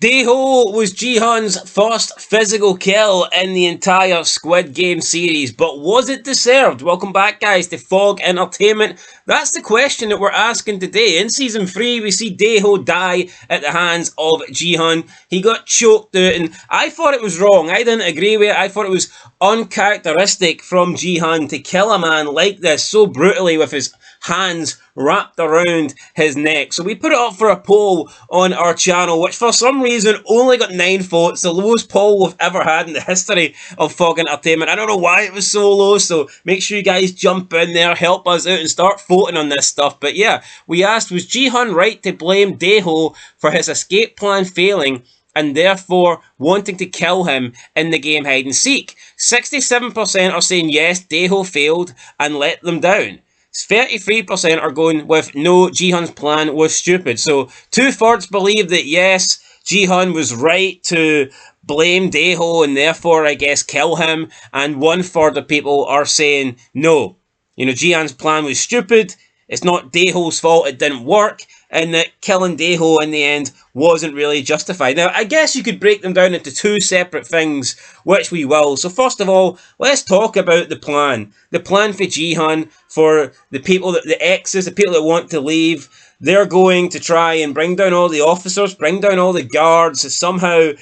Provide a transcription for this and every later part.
Dae-Ho was Gi-Hun's first physical kill in the entire Squid Game series, but was it deserved? Welcome back, guys, to Fog Entertainment. That's the question that we're asking today. In Season 3, we see Dae-Ho die at the hands of Gi-Hun. He got choked out, and I thought it was wrong. I didn't agree with it. I thought it was uncharacteristic from Gi-Hun to kill a man like this so brutally with his hands wrapped around his neck. So we put it up for a poll on our channel, which for some reason only got 9 votes, the lowest poll we've ever had in the history of Fog Entertainment. I don't know why it was so low, so make sure you guys jump in there, help us out and start voting on this stuff. But yeah, we asked, was Gi-Hun right to blame Dae-Ho for his escape plan failing and therefore wanting to kill him in the game hide and seek? 67% are saying yes, Dae-Ho failed and let them down. 33% are going with no, Gi-Hun's plan was stupid. So 2/3 believe that yes, Gi-Hun was right to blame Dae-Ho and therefore, I guess, kill him. And 1/3 of people are saying no. Gi-Hun's plan was stupid. It's not Dae-Ho's fault it didn't work. And that killing Dae-Ho in the end wasn't really justified. Now, I guess you could break them down into 2 separate things, which we will. So first of all, let's talk about the plan. The plan for Gi-Hun, for the people, the exes, the people that want to leave. They're going to try and bring down all the officers, bring down all the guards, somehow,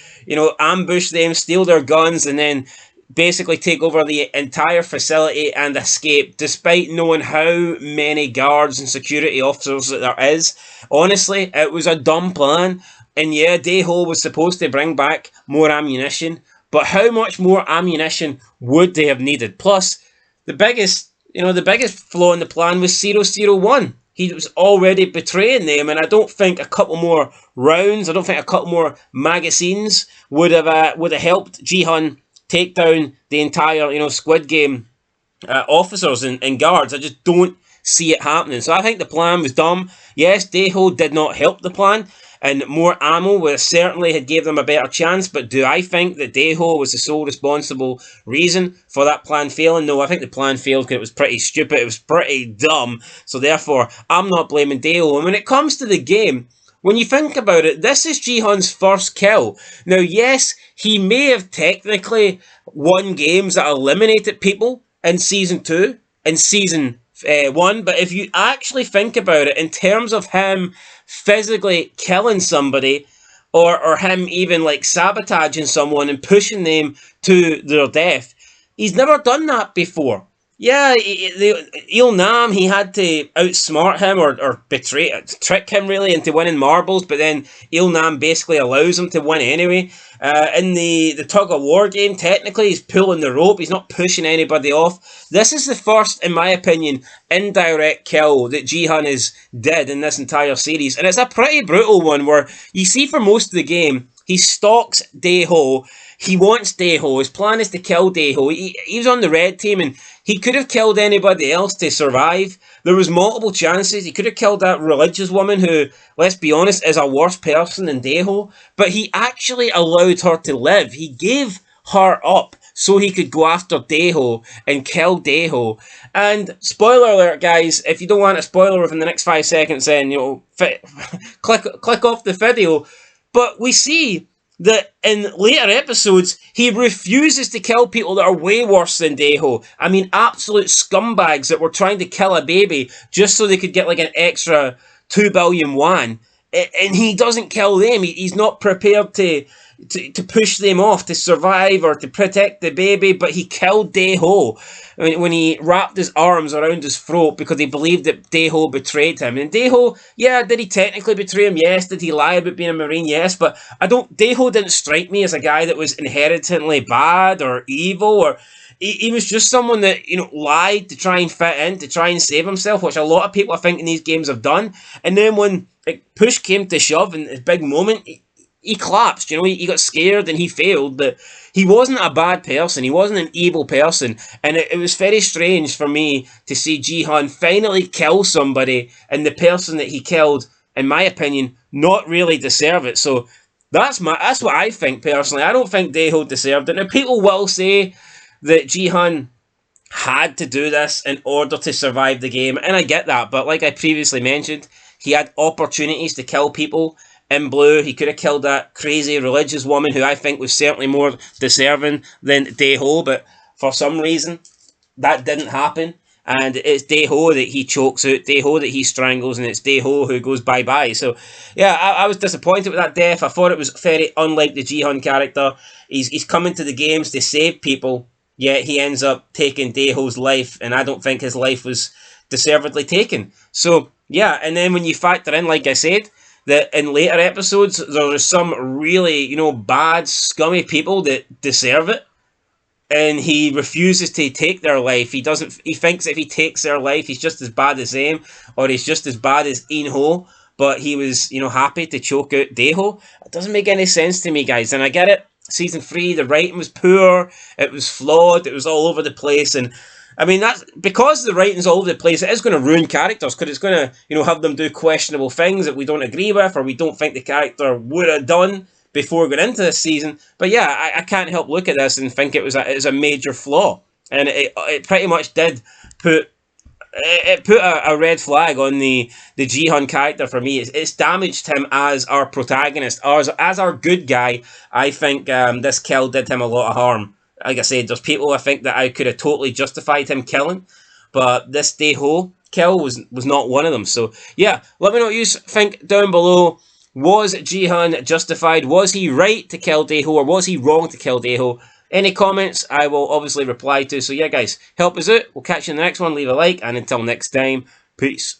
ambush them, steal their guns, and then basically take over the entire facility and escape, despite knowing how many guards and security officers that there is. Honestly, it was a dumb plan. And yeah, Dae-Ho was supposed to bring back more ammunition, but how much more ammunition would they have needed? Plus, the biggest flaw in the plan was 001. He was already betraying them, and I don't think a couple more rounds, I don't think a couple more magazines would have helped Gi-Hun take down the entire, Squid Game officers and guards. I just don't see it happening. So I think the plan was dumb. Yes, Dae-Ho did not help the plan, and more ammo would certainly had gave them a better chance. But do I think that Dae-Ho was the sole responsible reason for that plan failing? No, I think the plan failed because it was pretty stupid. It was pretty dumb. So therefore, I'm not blaming Dae-Ho. And when it comes to the game, when you think about it, this is Gi-Hun's first kill. Now, yes, he may have technically won games that eliminated people in Season 2 and Season 1, but if you actually think about it, in terms of him physically killing somebody, or him even like sabotaging someone and pushing them to their death, he's never done that before. Yeah, Il-Nam, he had to outsmart him or trick him really into winning marbles, but then Il-Nam basically allows him to win anyway. In the tug-of-war game, technically, he's pulling the rope. He's not pushing anybody off. This is the first, in my opinion, indirect kill that Gi-Hun did in this entire series. And it's a pretty brutal one where you see for most of the game, he stalks Dae-Ho. He wants Dae-Ho. His plan is to kill Dae-Ho. He was on the red team and he could have killed anybody else to survive. There was multiple chances. He could have killed that religious woman who, let's be honest, is a worse person than Dae-Ho. But he actually allowed her to live. He gave her up so he could go after Dae-Ho and kill Dae-Ho. And spoiler alert, guys, if you don't want a spoiler within the next 5 seconds, then click off the video. But we see that in later episodes, he refuses to kill people that are way worse than Dae-Ho. I mean, absolute scumbags that were trying to kill a baby just so they could get like an extra 2 billion won. And he doesn't kill them. He's not prepared to push them off to survive or to protect the baby, but he killed Dae-Ho when he wrapped his arms around his throat because he believed that Dae-Ho betrayed him. And Dae-Ho, yeah, did he technically betray him? Yes. Did he lie about being a Marine? Yes. But Dae-Ho didn't strike me as a guy that was inherently bad or evil, or he was just someone that, lied to try and fit in, to try and save himself, which a lot of people I think in these games have done. And then when push came to shove in his big moment, he collapsed, he got scared and he failed, but he wasn't a bad person, he wasn't an evil person, and it was very strange for me to see Gi-Hun finally kill somebody, and the person that he killed, in my opinion, not really deserve it. So that's what I think personally. I don't think Dae-Ho deserved it. Now, people will say that Gi-Hun had to do this in order to survive the game, and I get that, but like I previously mentioned, he had opportunities to kill people in blue. He could have killed that crazy religious woman who I think was certainly more deserving than Dae-Ho, but for some reason that didn't happen. And it's Dae-Ho that he chokes out, Dae-Ho that he strangles, and it's Dae-Ho who goes bye-bye. So, yeah, I was disappointed with that death. I thought it was very unlike the Gi-Hun character. He's coming to the games to save people, yet he ends up taking Dae-Ho's life, and I don't think his life was deservedly taken. So, yeah, and then when you factor in, like I said, that in later episodes, there are some really, bad, scummy people that deserve it, and he refuses to take their life. He doesn't. He thinks if he takes their life, he's just as bad as them, or he's just as bad as Gi-Hun. But he was, happy to choke out Dae-Ho. It doesn't make any sense to me, guys. And I get it. Season 3, the writing was poor. It was flawed. It was all over the place. And I mean, that's because the writing's all over the place. It is going to ruin characters because it's going to, have them do questionable things that we don't agree with or we don't think the character would have done before going into this season. But yeah, I can't help look at this and think it was a major flaw, and it pretty much did put a red flag on the Gi-Hun character for me. It's damaged him as our protagonist, as our good guy. I think this kill did him a lot of harm. Like I said, there's people I think that I could have totally justified him killing, but this Dae-Ho kill was not one of them. So yeah, let me know what you think down below. Was Gi-Hun justified? Was he right to kill Dae-Ho, or was he wrong to kill Dae-Ho? Any comments, I will obviously reply to. So yeah, guys, help us out. We'll catch you in the next one. Leave a like, and until next time, peace.